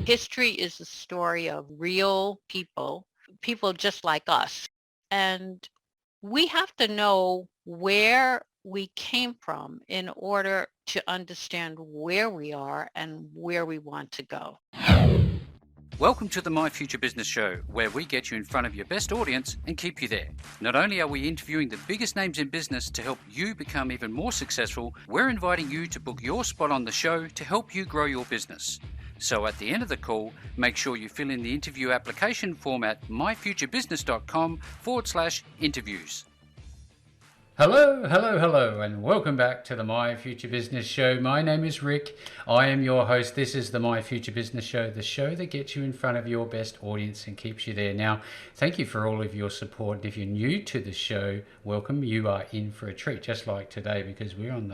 History is the story of real people, people just like us. And we have to know where we came from in order to understand where we are and where we want to go. Welcome to the My Future Business Show, where we get you in front of your best audience and keep you there. Not only are we interviewing the biggest names in business to help you become even more successful, we're inviting you to book your spot on the show to help you grow your business. So at the end of the call, make sure you fill in the interview application form at myfuturebusiness.com/interviews. Hello, and welcome back to the My Future Business Show. My name is Rick. I am your host. This is the My Future Business Show, the show that gets you in front of your best audience and keeps you there. Now, thank you for all of your support. And if you're new to the show, welcome. You are in for a treat, just like today, because we're on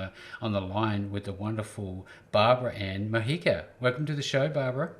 the line with the wonderful Barbara Ann Mojica. Welcome to the show, Barbara.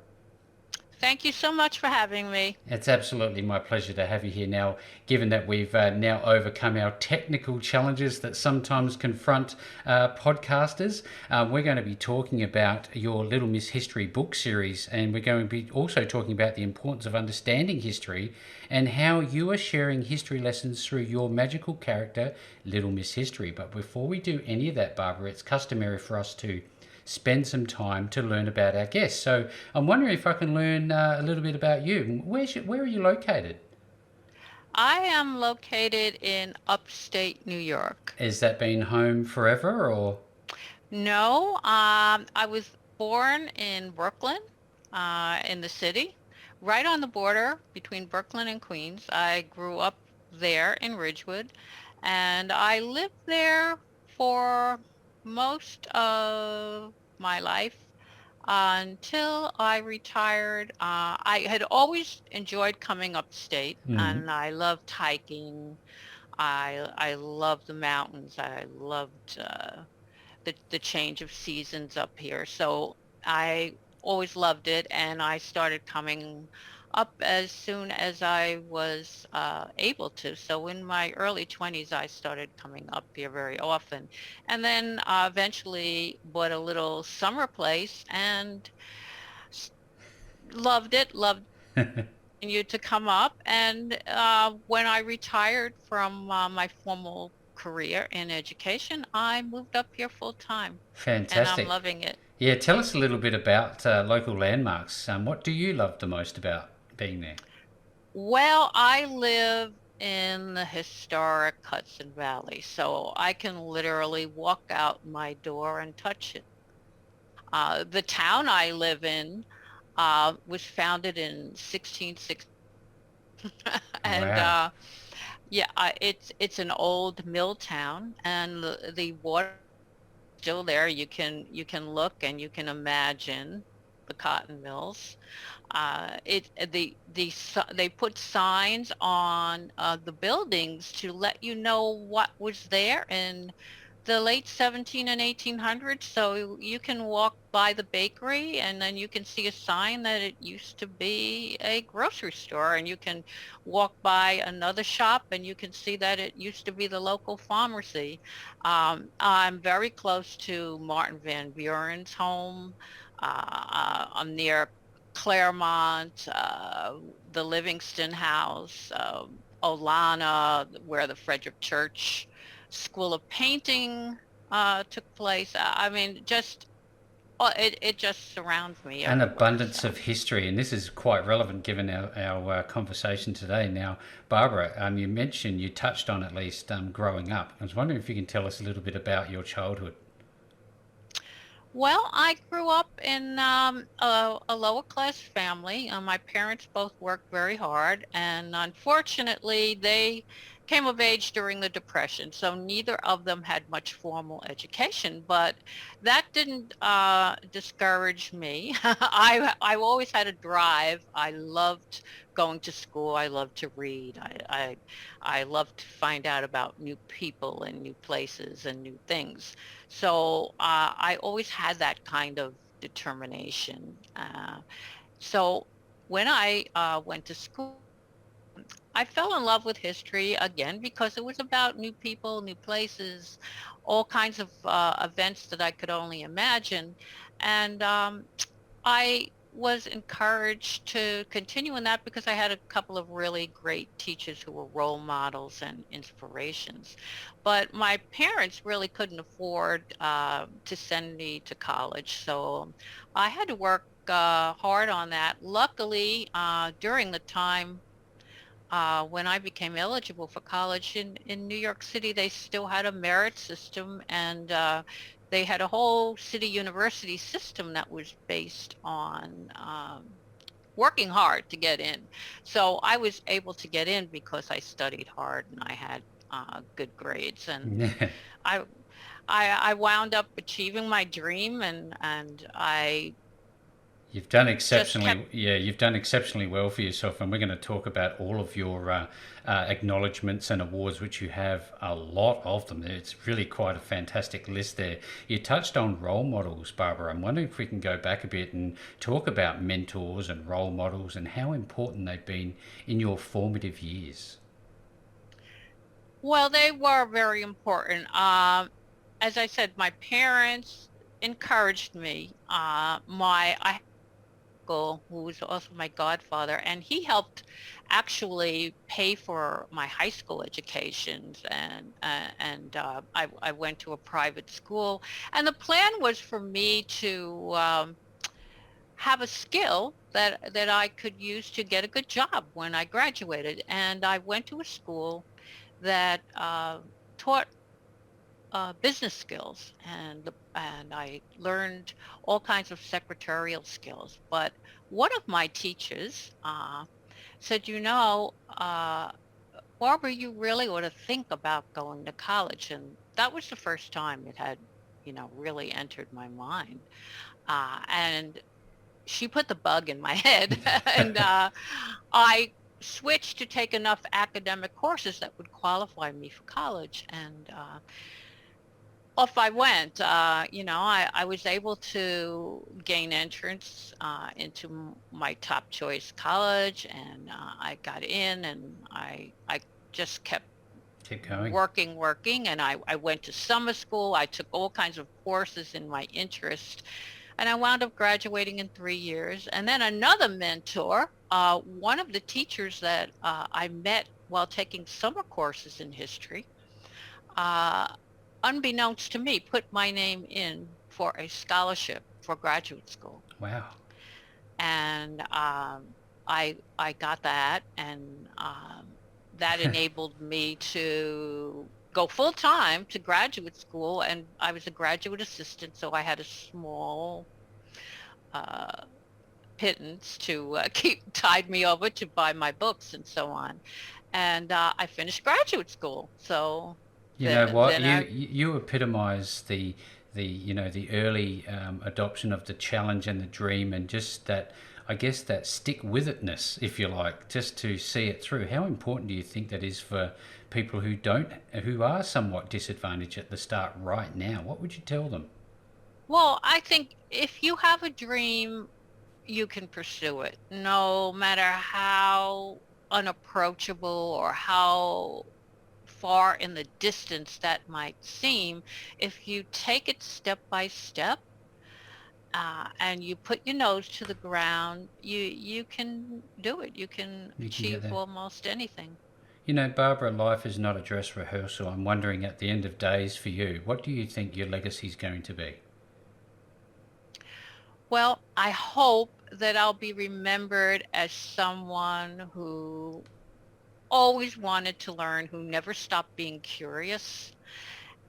Thank you so much for having me. It's absolutely my pleasure to have you here now, given that we've now overcome our technical challenges that sometimes confront podcasters. We're going to be talking about your Little Miss History book series, and we're going to be also talking about the importance of understanding history and how you are sharing history lessons through your magical character, Little Miss History. But before we do any of that, Barbara, it's customary for us to spend some time to learn about our guests. So I'm wondering if I can learn a little bit about you. Where are you located? I am located in upstate New York. Has that been home forever or? No, I was born in Brooklyn, in the city, right on the border between Brooklyn and Queens. I grew up there in Ridgewood, and I lived there for most of my life until I retired. I had always enjoyed coming upstate, Mm. and I loved hiking. I loved the mountains. I loved the change of seasons up here. So I always loved it, and I started coming up as soon as I was able to. So in my early 20s, I started coming up here very often, and then eventually bought a little summer place and s- loved it. Loved you to come up, and when I retired from my formal career in education, I moved up here full time, and I'm Fantastic. loving it. Yeah, tell us a little bit about local landmarks. What do you love the most about being there? Well, I live in the historic Hudson Valley, so I can literally walk out my door and touch it. The town I live in was founded in 1660, and Wow. yeah, it's an old mill town, and the water still there. You can look and you can imagine the cotton mills. They put signs on the buildings to let you know what was there in the late 17 and 1800s. So you can walk by the bakery and then you can see a sign that it used to be a grocery store, and you can walk by another shop and you can see that it used to be the local pharmacy. I'm very close to Martin Van Buren's home. I'm near Claremont, the Livingston House, Olana, where the Frederick Church School of Painting took place. I mean, just it just surrounds me An everywhere. abundance So. of history, and this is quite relevant given our conversation today. Now, Barbara, you mentioned, you touched on at least growing up. I was wondering if you can tell us a little bit about your childhood. Well, I grew up in a lower class family. My parents both worked very hard, and unfortunately, they came of age during the Depression, so neither of them had much formal education. But that didn't discourage me. I always had a drive. I loved going to school. I loved to read. I loved to find out about new people and new places and new things. So I always had that kind of determination. So when I went to school, I fell in love with history again because it was about new people, new places, all kinds of events that I could only imagine. And I was encouraged to continue in that because I had a couple of really great teachers who were role models and inspirations. But my parents really couldn't afford to send me to college, so I had to work hard on that. Luckily, during the time when I became eligible for college in New York City, they still had a merit system, and they had a whole city university system that was based on working hard to get in. So I was able to get in because I studied hard and I had good grades, and I I wound up achieving my dream, and I You've done just kept. exceptionally, yeah. You've done exceptionally well for yourself, and we're going to talk about all of your acknowledgements and awards, which you have a lot of them. It's really quite a fantastic list there. You touched on role models, Barbara. I'm wondering if we can go back a bit and talk about mentors and role models and how important they've been in your formative years. Well, they were very important. As I said, my parents encouraged me. I had an uncle who was also my godfather, and he helped actually pay for my high school educations, and I went to a private school, and the plan was for me to have a skill that I could use to get a good job when I graduated, and I went to a school that taught business skills, and I learned all kinds of secretarial skills. But one of my teachers said, Barbara, you really ought to think about going to college. And that was the first time it had, really entered my mind. And she put the bug in my head, and I switched to take enough academic courses that would qualify me for college. And off I went. I was able to gain entrance into my top choice college, and I got in, and I just kept Keep going. working, and I went to summer school. I took all kinds of courses in my interest, and I wound up graduating in 3 years. And then another mentor, one of the teachers that I met while taking summer courses in history, uh, unbeknownst to me, put my name in for a scholarship for graduate school. Wow. And I got that, and that enabled me to go full time to graduate school. And I was a graduate assistant, so I had a small uh, pittance to keep tide me over to buy my books and so on. And I finished graduate school. So You know what? then You epitomise the early adoption of the challenge and the dream, and just that, I guess, that stick with itness, if you like, just to see it through. How important do you think that is for people who are somewhat disadvantaged at the start right now? What would you tell them? well, I think if you have a dream, you can pursue it, no matter how unapproachable or how far in the distance that might seem. If you take it step by step, and you put your nose to the ground, you can do it. You can You can get achieve there. almost anything. You know, Barbara, life is not a dress rehearsal. I'm wondering at the end of days for you, what do you think your legacy is going to be? Well, I hope that I'll be remembered as someone who always wanted to learn, who never stopped being curious,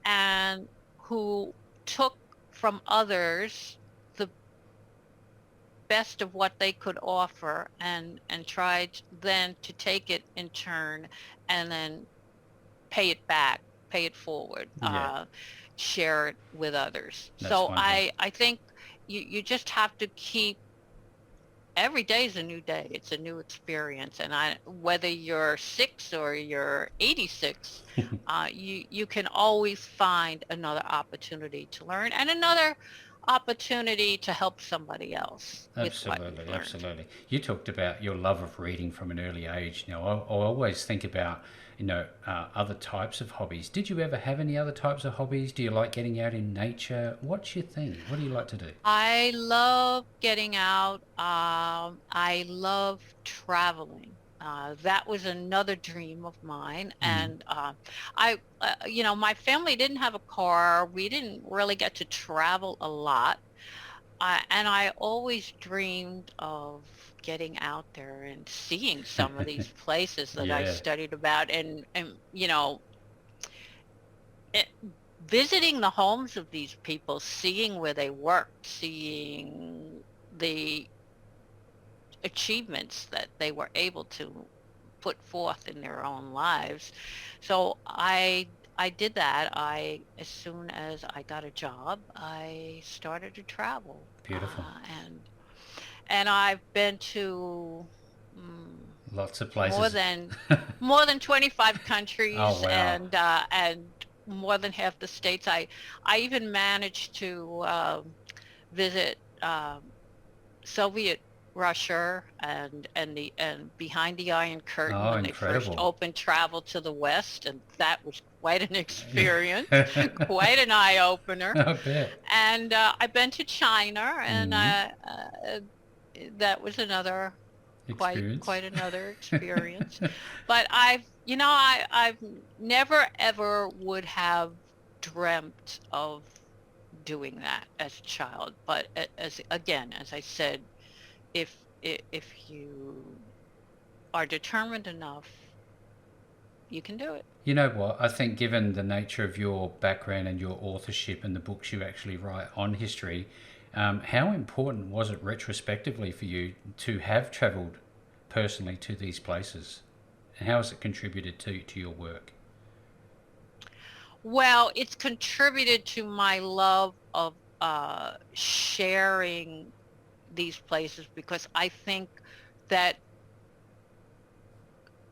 and who took from others the best of what they could offer, and tried then to take it in turn and then pay it back, pay it forward, Yeah, share it with others. that's So wonderful. I think you just have to keep, every day is a new day. It's a new experience. And whether you're 6 or you're 86, you can always find another opportunity to learn, and another opportunity to help somebody else with what you've Absolutely, learned. absolutely. You talked about your love of reading from an early age. Now, I always think about, other types of hobbies. Did you ever have any other types of hobbies? Do you like getting out in nature? What's your thing? What do you like to do? I love getting out. I love traveling. That was another dream of mine. Mm. And my family didn't have a car. We didn't really get to travel a lot. And I always dreamed of getting out there and seeing some of these places that I Yeah. studied about and it, visiting the homes of these people, seeing where they worked, seeing the achievements that they were able to put forth in their own lives. So I did that. As soon as I got a job, I started to travel, Beautiful. and I've been to mm, Lots of more places. than more than 25 Oh, countries wow. and more than half the states. I even managed to visit Soviet Russia and behind the Iron Curtain Oh, when they first incredible. opened travel to the West, and that was quite an experience, quite an eye opener. I bet. And I've been to China, and Mm. that was another Experience. quite another experience. But I've never ever would have dreamt of doing that as a child. But as again, as I said, if you are determined enough, you can do it. You know what? I think, given the nature of your background and your authorship and the books you actually write on history, how important was it retrospectively for you to have travelled personally to these places? And how has it contributed to your work? Well, it's contributed to my love of sharing these places because I think that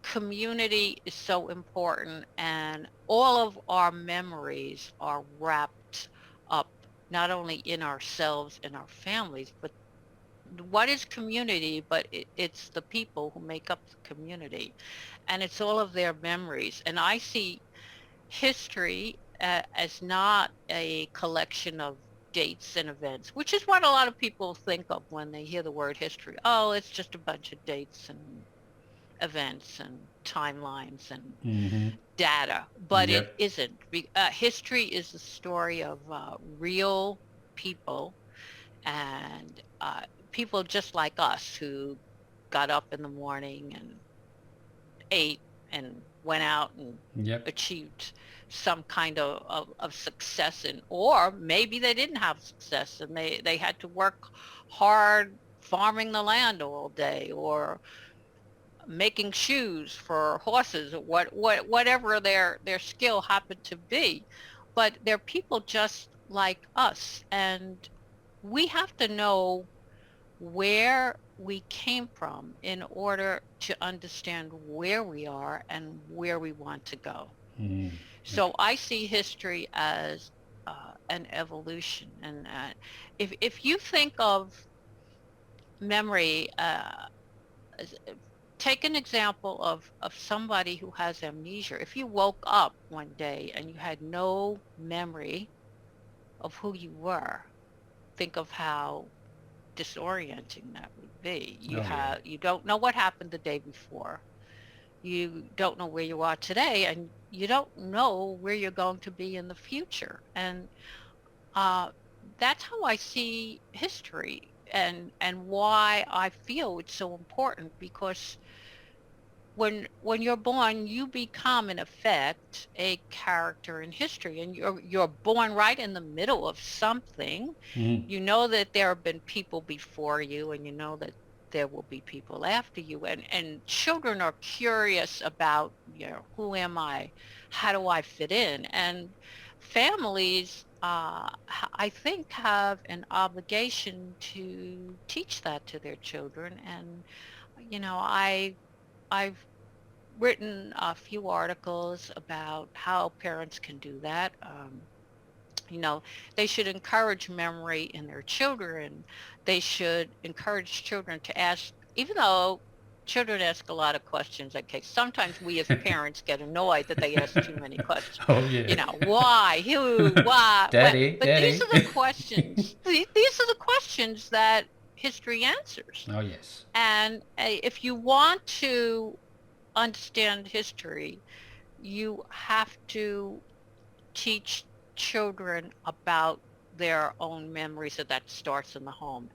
community is so important and all of our memories are wrapped up not only in ourselves and our families, but what is community? But it's the people who make up the community and it's all of their memories. And I see history as not a collection of dates and events, which is what a lot of people think of when they hear the word history. Oh, it's just a bunch of dates and events and timelines and Mm-hmm. data, but it Yep. isn't. History is the story of real people and people just like us who got up in the morning and ate and went out and Yep. achieved some kind of success in, or maybe they didn't have success and they had to work hard farming the land all day or making shoes for horses or whatever their skill happened to be. But they're people just like us. And we have to know where we came from in order to understand where we are and where we want to go. Mm. So I see history as an evolution. And if you think of memory, take an example of somebody who has amnesia. If you woke up one day and you had no memory of who you were, think of how disorienting that would be. Oh, yeah. You don't know what happened the day before. You don't know where you are today, and you don't know where you're going to be in the future. And uh, that's how I see history and why I feel it's so important because when you're born, you become in effect a character in history, and you're born right in the middle of something. Mm. You know that there have been people before you, and you know that there will be people after you, and children are curious about, who am I? How do I fit in? And families, I think, have an obligation to teach that to their children. And I've written a few articles about how parents can do that. You know, they should encourage memory in their children. They should encourage children to ask, even though children ask a lot of questions. Okay, sometimes we as parents get annoyed that they ask too many questions. Oh yeah. You know, why, who, why, what? Daddy, But these daddy. are the questions. These are the questions that history answers. Oh yes. And if you want to understand history, you have to teach children about their own memories. So that starts in the home.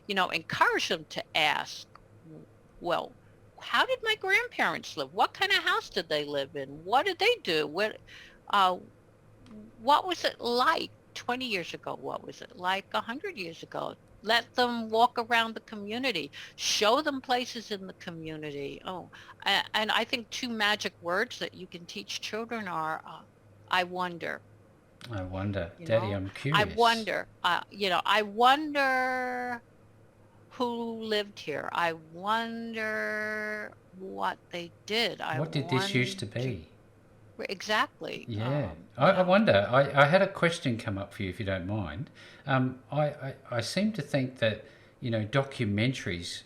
Encourage them to ask, well, how did my grandparents live? What kind of house did they live in? What did they do? Uh, what was it like 20 years ago? What was it like 100 years ago? Let them walk around the community. Show them places in the community. Oh, and I think two magic words that you can teach children are, I wonder. I wonder, You daddy. know, I'm I curious. wonder. I wonder who lived here. I wonder what they did. I What did this used wonder to be? exactly. Yeah, I wonder. I had a question come up for you if you don't mind. I seem to think that documentaries,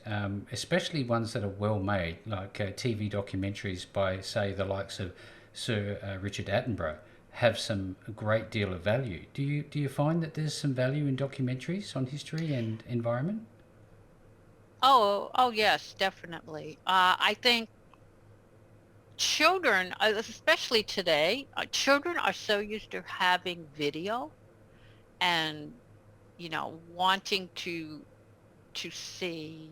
especially ones that are well made, like TV documentaries by say the likes of Sir Richard Attenborough, have some great deal of value. Do you find that there's some value in documentaries on history and environment? Oh, yes, definitely. I think children, especially today, children are so used to having video and wanting to see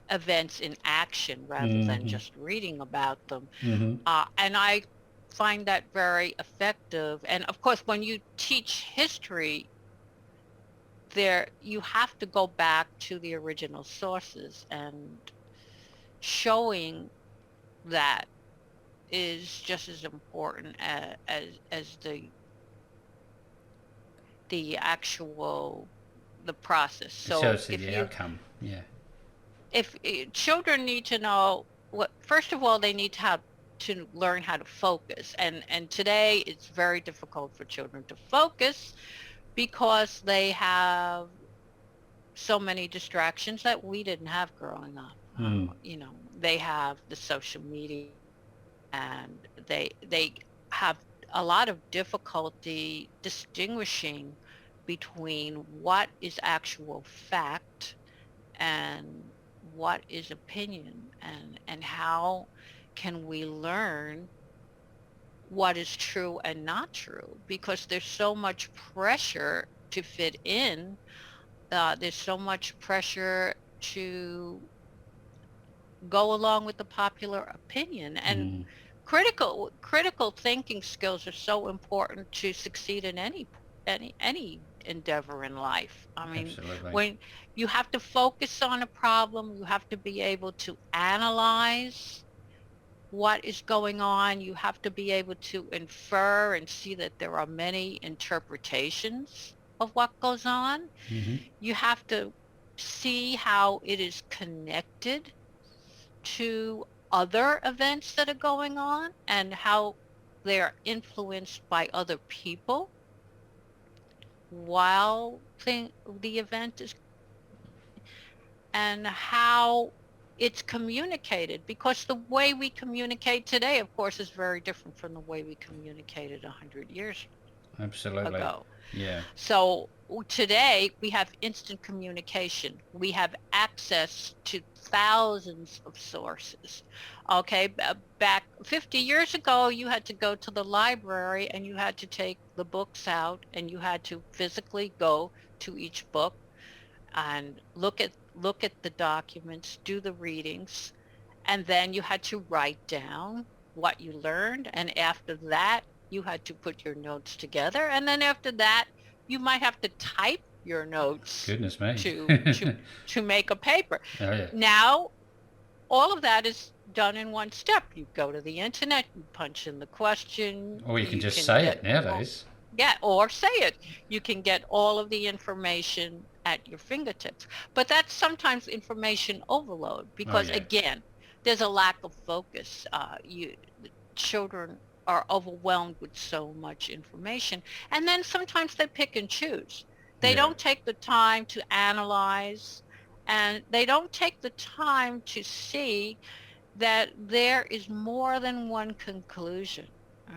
events in action rather than Mm-hmm. just reading about them. Mm-hmm. And I find that very effective. And of course, when you teach history, there you have to go back to the original sources, and showing that is just as important as the actual the process. It So shows the outcome. Yeah. if children need to know what, first of all, they need to have to learn how to focus. And today it's very difficult for children to focus because they have so many distractions that we didn't have growing up. Mm. They have the social media, and they have a lot of difficulty distinguishing between what is actual fact and what is opinion, and how can we learn what is true and not true, because there's so much pressure to fit in. There's so much pressure to go along with the popular opinion, and Mm. critical thinking skills are so important to succeed in any endeavor in life. I mean, Absolutely. when you have to focus on a problem, you have to be able to analyze what is going on. You have to be able to infer and see that there are many interpretations of what goes on. Mm-hmm. You have to see how it is connected to other events that are going on and how they're influenced by other people while the event is, and how it's communicated, because the way we communicate today, of course, is very different from the way we communicated 100 years Absolutely. ago. Yeah. So today we have instant communication. We have access to thousands of sources. Okay, back 50 years ago, you had to go to the library and you had to take the books out and you had to physically go to each book and look at the documents, do the readings, and then you had to write down what you learned. And after that, you had to put your notes together. And then after that, you might have to type your notes Goodness me. to make a paper. Oh yeah. Now, all of that is done in one step. You go to the internet, you punch in the question, Or you can you just can say get it nowadays. yeah, or say it. You can get all of the information at your fingertips. But that's sometimes information overload Oh because, yeah. again, there's a lack of focus. The children are overwhelmed with so much information. And then sometimes they pick and choose. They Yeah, don't take the time to analyze, and they don't take the time to see that there is more than one conclusion.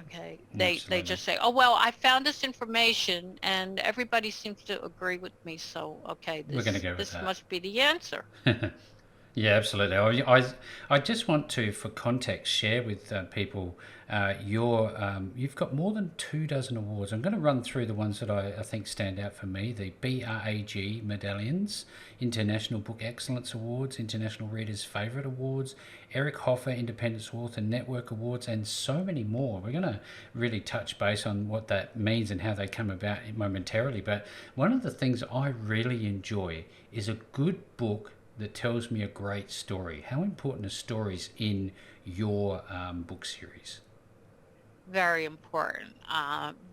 Okay. They absolutely. just say, "Oh, well, I found this information and everybody seems to agree with me, so okay, We're going to this go with this that. must be the answer." Yeah, absolutely. I just want to, for context, share with people you've got more than 2 dozen awards. I'm going to run through the ones that I think stand out for me: the BRAG medallions, International Book Excellence Awards, International Readers' Favourite Awards, Eric Hoffer Independence Author Network Awards, and so many more. We're going to really touch base on what that means and how they come about momentarily. But one of the things I really enjoy is a good book that tells me a great story. How important are stories in your book series? Very important.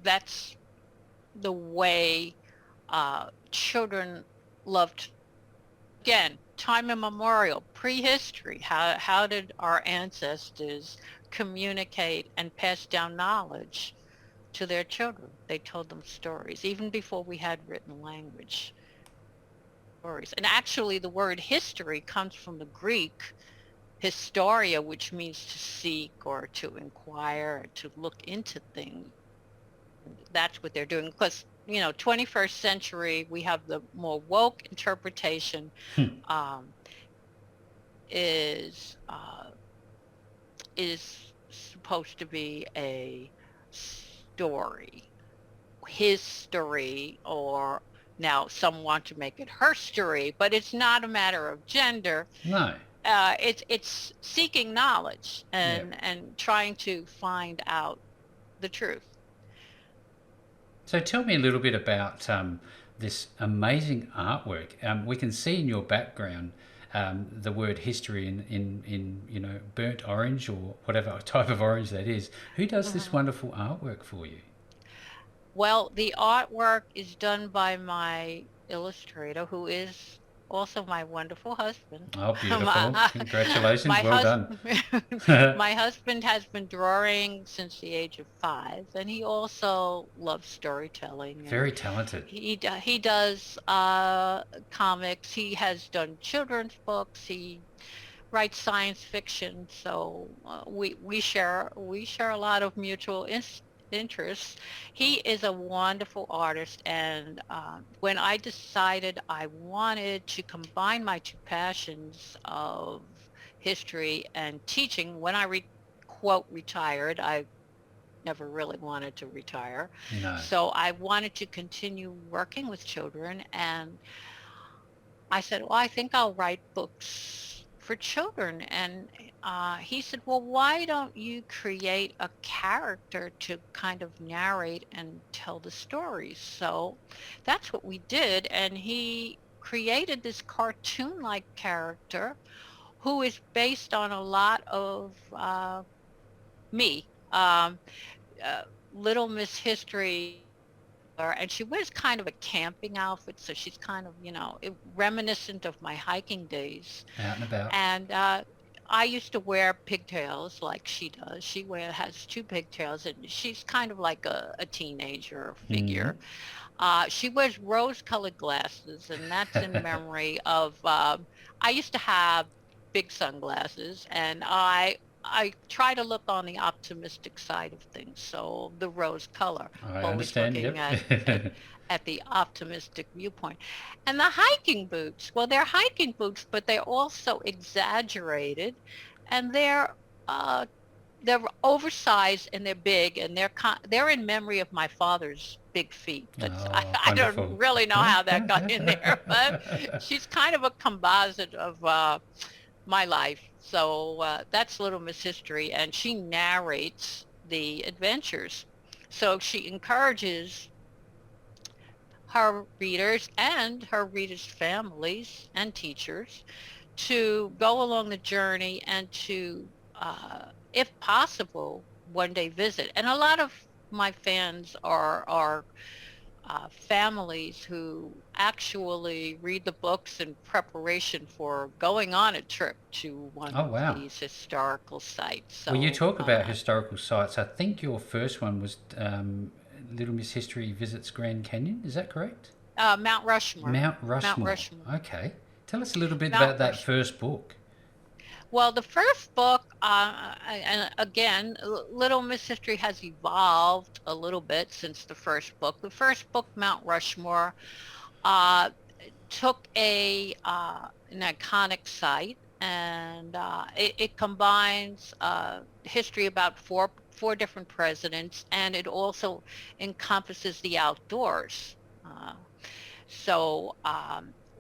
That's the way children loved. Again, time immemorial, prehistory. How did our ancestors communicate and pass down knowledge to their children? They told them stories, even before we had written language. Stories. And actually, the word history comes from the Greek historia, which means to seek or to inquire, or to look into things. That's what they're doing. Because, 21st century, we have the more woke interpretation, um, is is supposed to be a story, his story, or now some want to make it her story, but it's not a matter of gender. No. It's seeking knowledge Yeah. and trying to find out the truth. So tell me a little bit about this amazing artwork. We can see in your background the word history in burnt orange or whatever type of orange that is. Who does this Mhm. wonderful artwork for you? Well, the artwork is done by my illustrator, who is also my wonderful husband. Oh, beautiful! my, Congratulations, my well done. husband, my husband has been drawing since the age of 5, and he also loves storytelling. And Very talented. he does comics. He has done children's books. He writes science fiction, so we share a lot of mutual interests. He is a wonderful artist, and when I decided I wanted to combine my two passions of history and teaching, when I quote retired, I never really wanted to retire. No. So I wanted to continue working with children, and I said, well, I think I'll write books for children. And he said, well, why don't you create a character to kind of narrate and tell the stories? So that's what we did. And he created this cartoon-like character who is based on a lot of me. Uh, Little Miss History, and she wears kind of a camping outfit, so she's kind of, reminiscent of my hiking days. Out and about. And I used to wear pigtails like she does. Has two pigtails, and she's kind of like a teenager Mm. figure. She wears rose-colored glasses, and that's in memory of I used to have big sunglasses, and I try to look on the optimistic side of things. So the rose color, I always understand. looking Yep. at the optimistic viewpoint. And the hiking boots, well, they're hiking boots, but they're also exaggerated, and uh, they're oversized and they're big, and they're in memory of my father's big feet. That's Oh, I don't wonderful. really know how that got in there, but she's kind of a composite of my life. So that's Little Miss History, and she narrates the adventures. So she encourages her readers and her readers' families and teachers to go along the journey and to, if possible, one day visit. And a lot of my fans are families who actually read the books in preparation for going on a trip to one Oh, of wow. these historical sites. Well, you So, talk about historical sites. I think your first one was Little Miss History Visits Grand Canyon. Is that correct? Mount Rushmore. Mount Mount Rushmore. Rushmore. Okay. Tell us a little bit Mount about that Rushmore. first book. Well, the first book, and again, Little Miss History has evolved a little bit since the first book. The first book, Mount Rushmore, uh, took an iconic site, and it combines history about four different presidents, and it also encompasses the outdoors. Uh, so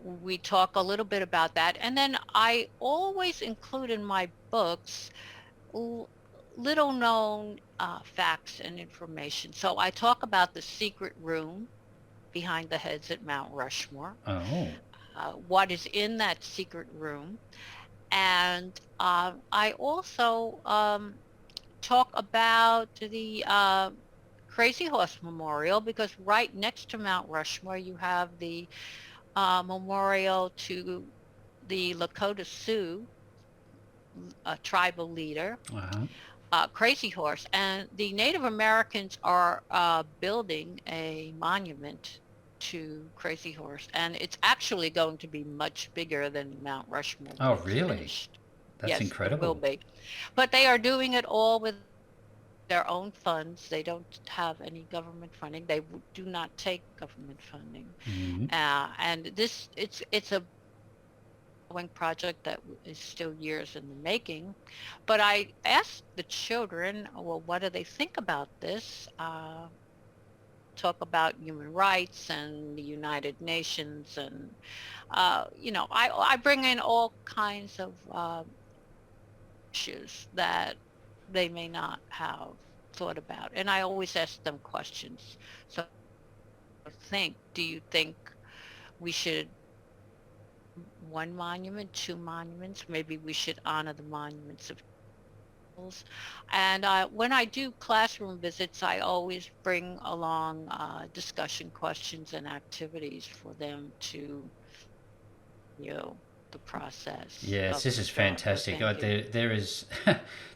we talk a little bit about that. And then I always include in my books l- little known facts and information. So I talk about the secret room behind the heads at Mount Rushmore, Oh. what is in that secret room. And I also talk about the Crazy Horse Memorial, because right next to Mount Rushmore, you have the memorial to the Lakota Sioux, a tribal leader, Uh-huh. Crazy Horse. And the Native Americans are building a monument to Crazy Horse. And it's actually going to be much bigger than Mount Rushmore when Oh, it's really? finished. That's Yes, it will incredible. be. But they are doing it all with their own funds. They don't have any government funding. They do not take government funding. Mm-hmm. And it's a ongoing project that is still years in the making. But I asked the children, well, what do they think about this? Talk about human rights and the United Nations, and I bring in all kinds of issues that they may not have thought about, and I always ask them questions. So, do you think we should one monument, two monuments? Maybe we should honor the monuments of schools. And when I do classroom visits, I always bring along discussion questions and activities for them to, the process Yes, of this is historical fantastic. thinking. There is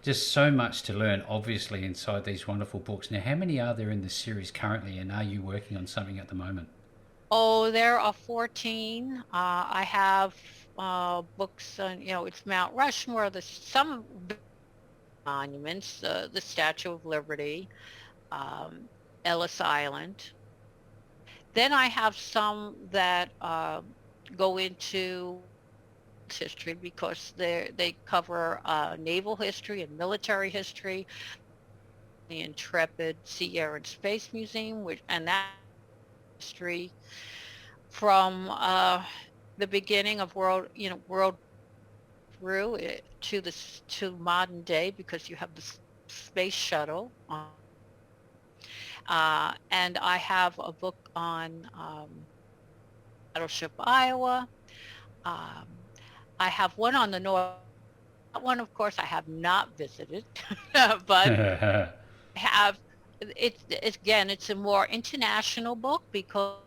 just so much to learn, obviously, inside these wonderful books. Now, how many are there in the series currently, and are you working on something at the moment? Oh, there are 14. I have books on, it's Mount Rushmore, some monuments, the Statue of Liberty, um, Ellis Island. Then I have some that go into history, because they cover naval history and military history, the Intrepid Sea, Air, and Space Museum, and that history from the beginning of world through it to modern day, because you have the space shuttle. And I have a book on Battleship Iowa. Um, I have one on the North. That one, of course, I have not visited, but I have. It's again, it's a more international book, because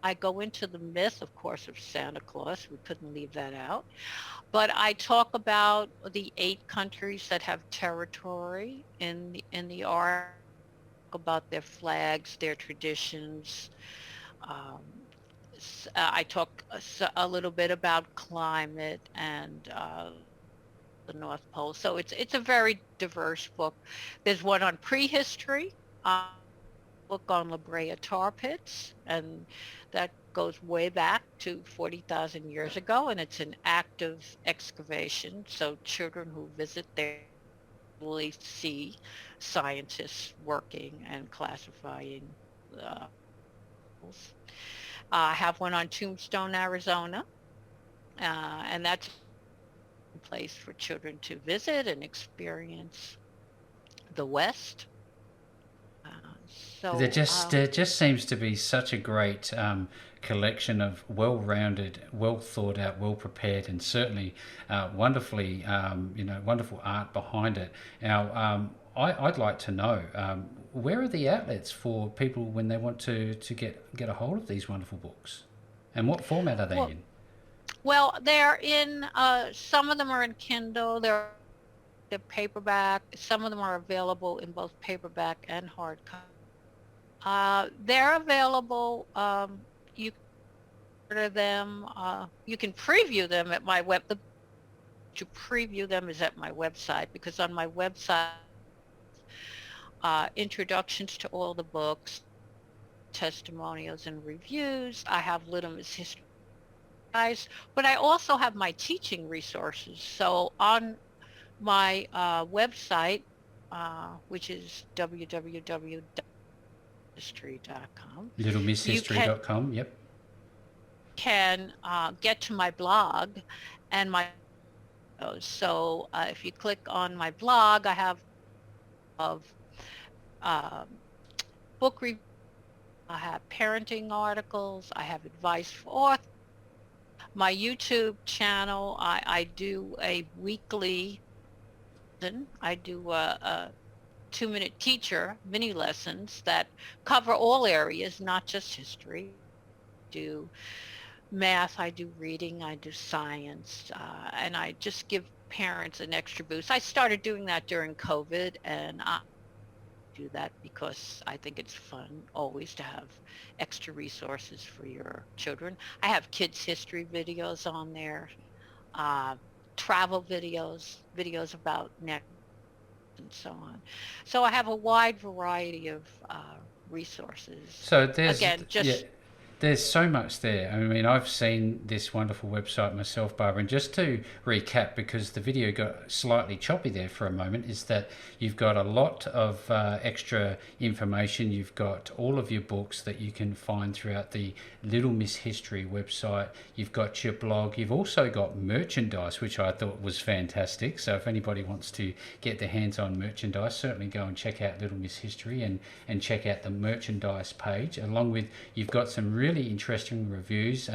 I go into the myth, of course, of Santa Claus. We couldn't leave that out. But I talk about the 8 countries that have territory in the art, about their flags, their traditions. Um, I talk a little bit about climate and the North Pole. So it's a very diverse book. There's one on prehistory, book on La Brea tar pits, and that goes way back to 40,000 years ago, and it's an active excavation. So children who visit there really see scientists working and classifying uh, I have one on Tombstone, Arizona, and that's a place for children to visit and experience the West. Uh, There so, just there just seems to be such a great collection of well-rounded, well thought out, well prepared, and certainly wonderfully wonderful art behind it. Now, I'd like to know. where are the outlets for people when they want to get a hold of these wonderful books? And what format are they Well, in? well, they're in, some of them are in Kindle, they're paperback. Some of them are available in both paperback and hardcover. They're available. You can order them. You can preview them at my web. To preview them is at my website, because on my website, introductions to all the books, testimonials and reviews. I have Little Miss History guys, but I also have my teaching resources. So on my website, which is www.history.com, you LittleMissHistory.com. Yep. can get to my blog and my videos. So if you click on my blog, I have of um, book reviews, I have parenting articles, I have advice for authors. My YouTube channel, I do a weekly, I do a 2-minute teacher mini lessons that cover all areas, not just history. I do math, I do reading, I do science, and I just give parents an extra boost. I started doing that during COVID, and I do that because I think it's fun always to have extra resources for your children. I have kids history videos on there, uh, travel videos, videos about next and so on. So I have a wide variety of resources. So Again, just there's so much there. I mean, I've seen this wonderful website myself, Barbara. And just to recap, because the video got slightly choppy there for a moment, is that you've got a lot of extra information. You've got all of your books that you can find throughout the Little Miss History website. You've got your blog. You've also got merchandise, which I thought was fantastic. So if anybody wants to get their hands on merchandise, certainly go and check out Little Miss History and check out the merchandise page. Along with, you've got some really interesting reviews.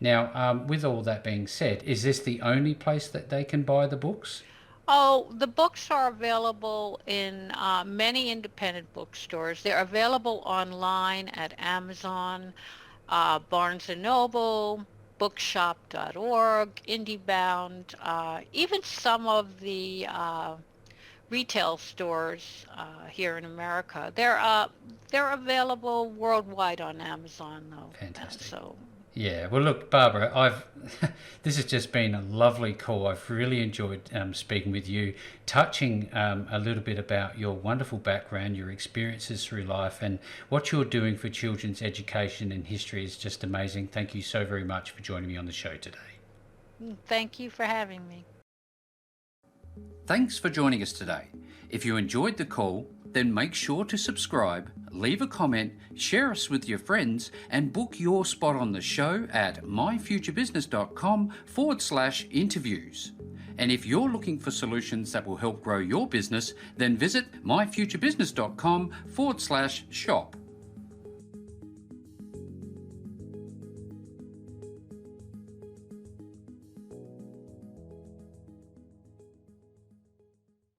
Now, with all that being said, is this the only place that they can buy the books? Oh, the books are available in many independent bookstores. They're available online at Amazon, Barnes& and Noble, bookshop.org, IndieBound, even some of the retail stores here in America. They're available worldwide on Amazon, though. Fantastic. So Yeah, well, look, Barbara, this has just been a lovely call. I've really enjoyed speaking with you, touching a little bit about your wonderful background, your experiences through life, and what you're doing for children's education and history is just amazing. Thank you so very much for joining me on the show today. thank you for having me. Thanks for joining us today. If you enjoyed the call, then make sure to subscribe, leave a comment, share us with your friends, and book your spot on the show at myfuturebusiness.com/interviews. And if you're looking for solutions that will help grow your business, then visit myfuturebusiness.com/shop.